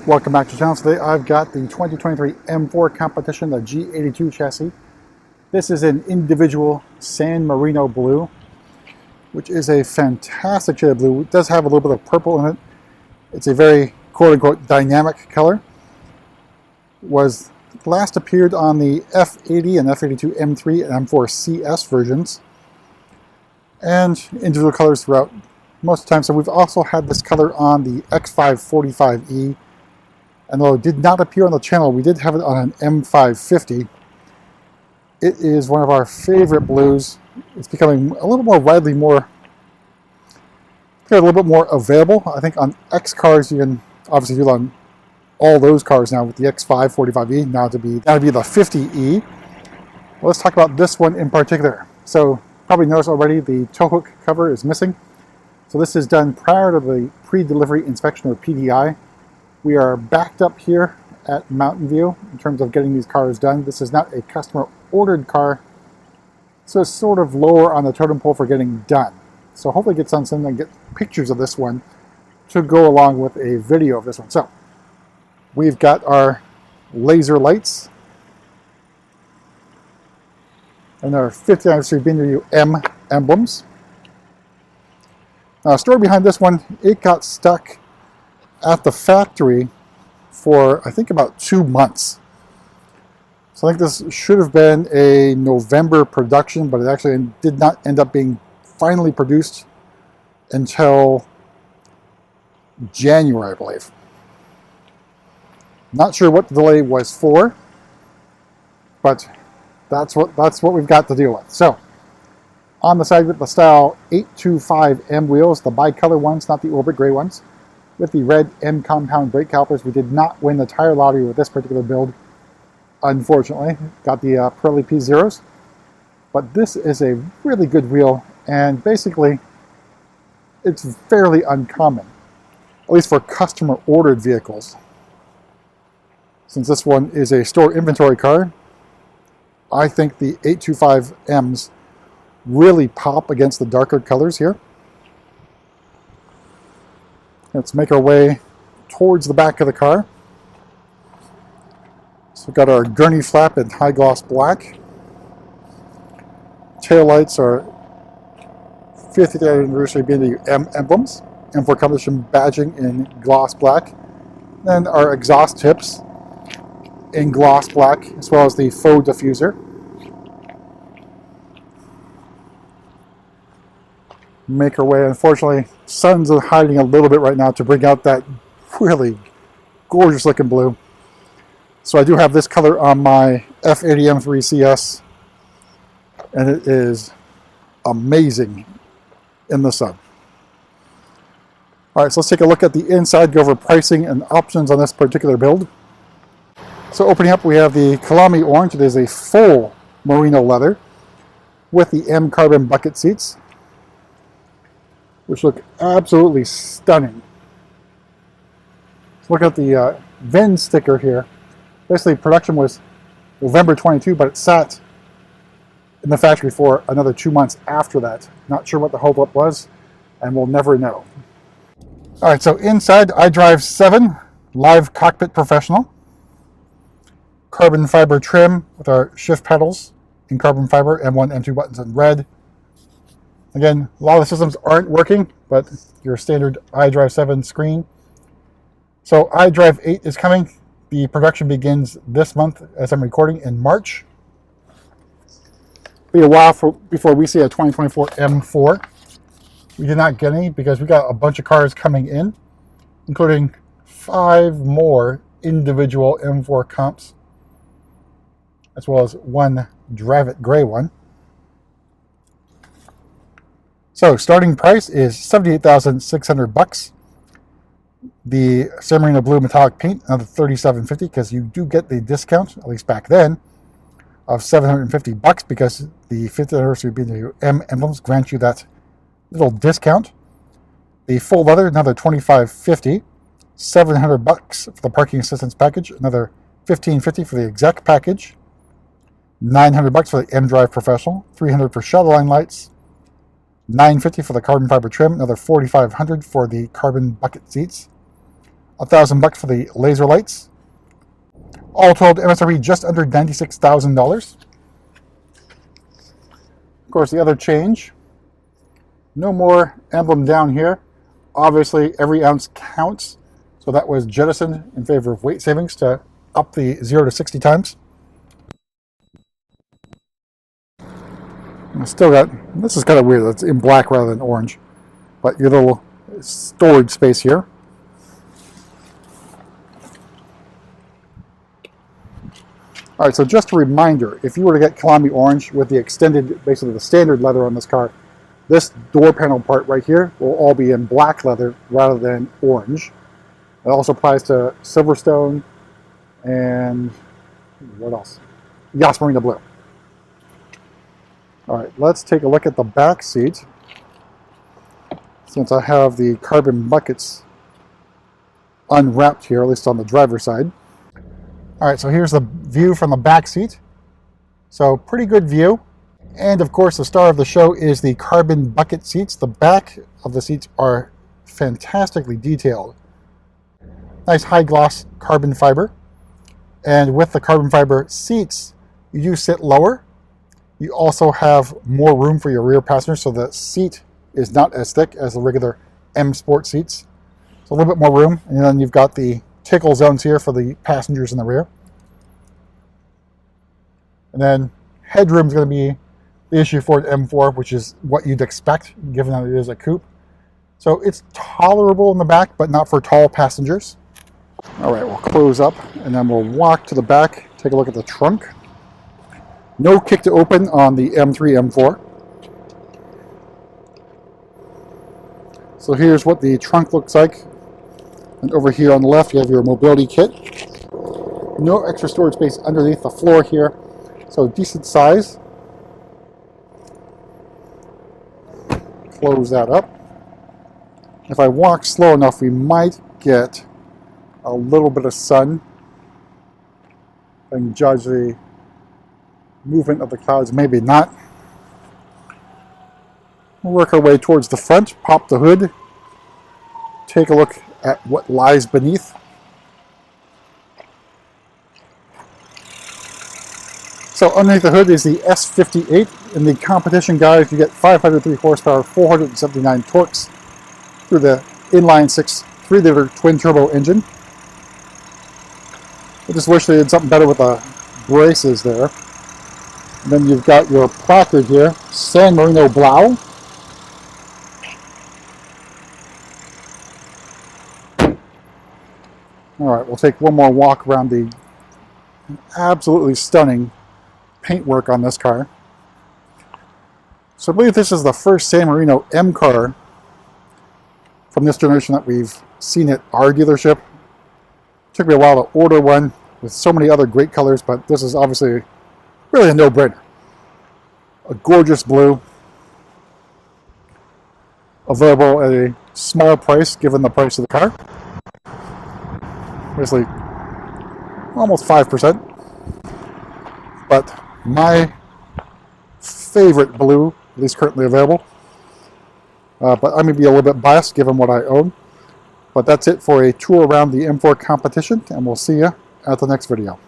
Welcome back to the channel. Today I've got the 2023 M4 competition, the G82 chassis. This is an individual San Marino Blue, which is a fantastic shade of blue. It does have a little bit of purple in it. It's a very quote-unquote dynamic color. Was last appeared on the F80 and F82 M3 and M4 CS versions, and individual colors throughout most of the time. So we've also had this color on the X545E, and though it did not appear on the channel, we did have it on an M550. It is one of our favorite blues. It's becoming a little more widely a little bit more available. I think on X cars you can obviously do it on all those cars now with the X545E, now to be the 50E. Well, let's talk about this one in particular. So probably noticed already the tow hook cover is missing. So this is done prior to the pre-delivery inspection or PDI. We are backed up here at Mountain View in terms of getting these cars done. This is not a customer ordered car, so it's sort of lower on the totem pole for getting done. So hopefully get something and get pictures of this one to go along with a video of this one. So we've got our laser lights and our 50th anniversary Bindu M emblems. Now, story behind this one, it got stuck at the factory for I think about 2 months. So I think this should have been a November production, but it actually did not end up being finally produced until January, I believe. Not sure what the delay was for, but that's what we've got to deal with. So on the side with the style 825 M wheels, the bicolor ones, not the orbit gray ones, with the red M compound brake calipers. We did not win the tire lottery with this particular build, unfortunately. Got the Pirelli P0s, but this is a really good wheel, and basically it's fairly uncommon, at least for customer ordered vehicles. Since this one is a store inventory car, I think the 825Ms really pop against the darker colors here. Let's make our way towards the back of the car. So we've got our gurney flap in high gloss black. Taillights are 50th anniversary Bindu M emblems, M4 competition badging in gloss black. Then our exhaust tips in gloss black, as well as the faux diffuser. Make our way. Unfortunately, sun's hiding a little bit right now to bring out that really gorgeous looking blue. So I do have this color on my F80 M3 CS, and it is amazing in the sun. All right, so let's take a look at the inside, go over pricing and options on this particular build. So opening up, we have the Kalami Orange. It is a full merino leather with the M carbon bucket seats, which look absolutely stunning. Look at the VIN sticker here. Basically, production was November 22, but it sat in the factory for another 2 months after that. Not sure what the holdup was, and we'll never know. All right, so inside, iDrive 7 Live Cockpit Professional. Carbon fiber trim with our shift pedals in carbon fiber, M1, M2 buttons in red. Again, a lot of the systems aren't working, but your standard iDrive 7 screen. So iDrive 8 is coming. The production begins this month, as I'm recording, in March. It'll be a while before we see a 2024 M4. We did not get any because we got a bunch of cars coming in, including 5 more individual M4 comps, as well as one Drive It gray one. So starting price is $78,600. The San Marino Blue metallic paint, another $37.50, because you do get the discount, at least back then, of $750 because the 50th anniversary Bindu M emblems grant you that little discount. The full leather, another $25.50. $700 for the parking assistance package, another $15.50 for the exec package. $900 for the M-Drive Professional, $300 for shadow line lights, $950 for the carbon fiber trim, another $4,500 for the carbon bucket seats, $1,000 for the laser lights. All told, MSRP just under $96,000. Of course, the other change, no more emblem down here. Obviously, every ounce counts, so that was jettisoned in favor of weight savings to up the 0 to 60 times. I still got, this is kind of weird, it's in black rather than orange, but your little storage space here. All right, so just a reminder, if you were to get Kalami Orange with the extended, basically the standard leather on this car, this door panel part right here will all be in black leather rather than orange. It also applies to Silverstone and what else? San Marino Blue. All right, let's take a look at the back seat. Since I have the carbon buckets unwrapped here, at least on the driver's side. All right, so here's the view from the back seat. So pretty good view. And of course, the star of the show is the carbon bucket seats. The back of the seats are fantastically detailed. Nice high gloss carbon fiber. And with the carbon fiber seats, you do sit lower. You also have more room for your rear passengers, so the seat is not as thick as the regular M Sport seats. So a little bit more room. And then you've got the tickle zones here for the passengers in the rear. And then headroom is going to be the issue for an M4, which is what you'd expect given that it is a coupe. So it's tolerable in the back, but not for tall passengers. All right, we'll close up and then we'll walk to the back, take a look at the trunk. No kick to open on the M3, M4. So here's what the trunk looks like. And over here on the left, you have your mobility kit. No extra storage space underneath the floor here. So decent size. Close that up. If I walk slow enough, we might get a little bit of sun and judge the movement of the clouds. Maybe not. We'll work our way towards the front, pop the hood, take a look at what lies beneath. So underneath the hood is the S58. In the competition guide, you get 503 horsepower, 479 torques through the inline-six 3-liter twin-turbo engine. I just wish they did something better with the braces there. And then you've got your placard here, San Marino Blue. All right, we'll take one more walk around the absolutely stunning paintwork on this car. So I believe this is the first San Marino M car from this generation that we've seen at our dealership. It took me a while to order one with so many other great colors, but this is obviously really a no-brainer. A gorgeous blue, available at a small price given the price of the car. Basically almost 5%. But my favorite blue, at least currently available. But I'm going to be a little bit biased given what I own. But that's it for a tour around the M4 competition, and we'll see you at the next video.